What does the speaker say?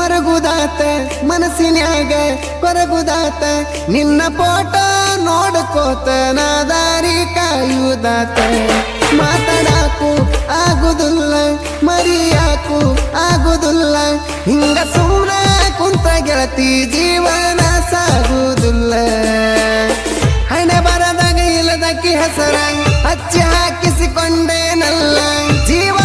ಮರಗುದಾತ ಮನಸ್ಸಿನ್ಯಾಗ ಕೊರಗುದಾತ ನಿನ್ನ ಫೋಟೋ ನೋಡ್ಕೋತ ನಾ ದಾರಿ ಕಾಯುದಾತ ಮಾತಾಡಾಕು ಆಗುದಿಲ್ಲ ಮರಿಯಾಕು ಆಗುದಿಲ್ಲ ಹಿಂಗ ಸುಮ್ನ ಕುಂತ ಗೆಳತಿ ಜೀವನ ಸಾಗುದಿಲ್ಲ ಹಣೆ ಬರದಾಗ ಇಲ್ಲದಕ್ಕಿ ಹೆಸರ ಹಚ್ಚಿ ಹಾಕಿಸಿಕೊಂಡೇನಲ್ಲ ಜೀವ